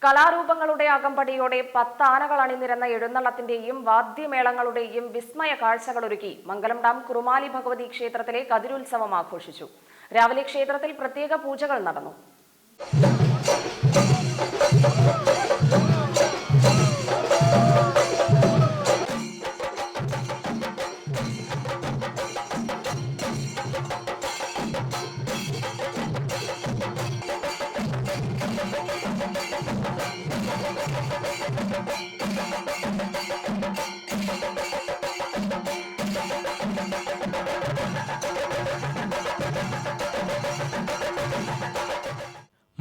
കലാരൂപങ്ങളുടെ അകമ്പടിയോടെ 10 ആനകൾ അണിനിരന്ന എഴുന്നള്ളത്തിന്റെയും വാദ്യമേളങ്ങളുടെയും വിസ്മയ കാഴ്ചകളൊരുക്കി മംഗലം ഡാം കുറുമാലി ഭഗവതി ക്ഷേത്രത്തിലെ കതിരുത്സവം ആഘോഷിച്ചു. രാവിലെ ക്ഷേത്രത്തിൽ പ്രത്യേക പൂജകൾ നടന്നു.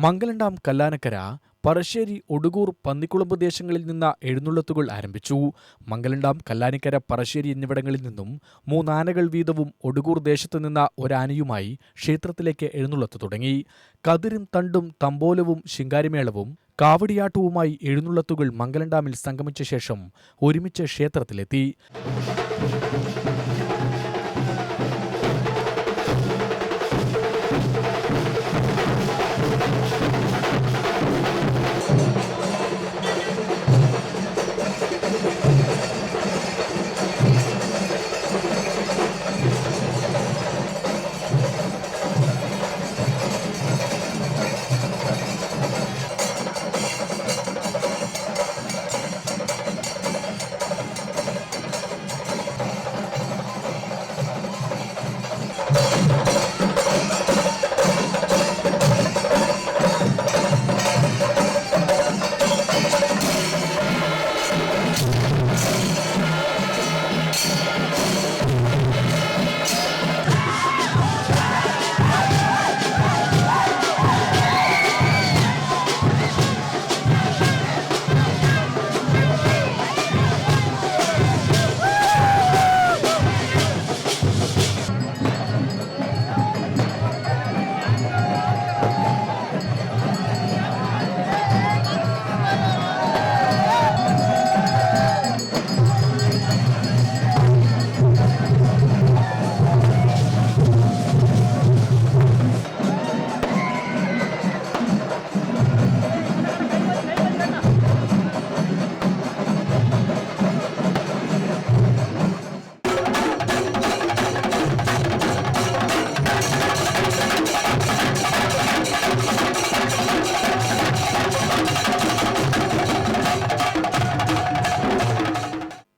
മംഗലം ഡാം കല്ലാനക്കര, പറശ്ശേരി, ഒടുകൂർ, പന്നിക്കുളമ്പ് ദേശങ്ങളിൽ നിന്ന് എഴുന്നള്ളത്തുകൾ ആരംഭിച്ചു. മംഗലം ഡാം, കല്ലാനിക്കര, പറശ്ശേരി എന്നിവിടങ്ങളിൽ നിന്നും 3 ആനകൾ വീതവും ഒടുകൂർ ദേശത്തുനിന്ന് ഒരാനയുമായി ക്ഷേത്രത്തിലേക്ക് എഴുന്നള്ളത്ത് തുടങ്ങി. കതിരും തണ്ടും തമ്പോലവും ശിങ്കാരിമേളവും കാവടിയാട്ടവുമായി എഴുന്നള്ളത്തുകൾ മംഗലം ഡാമിൽ സംഗമിച്ച ശേഷം ഒരുമിച്ച് ക്ഷേത്രത്തിലെത്തി.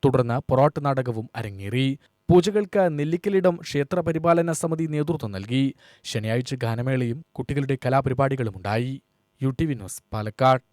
തുടർന്ന് പൊറാട്ട് നാടകവും അരങ്ങേറി. പൂജകൾക്ക് നെല്ലിക്കലിടം ക്ഷേത്രപരിപാലന സമിതി നേതൃത്വം നൽകി. ശനിയാഴ്ച ഗാനമേളയും കുട്ടികളുടെ കലാപരിപാടികളുമുണ്ടായി. UTV news, Palakkad.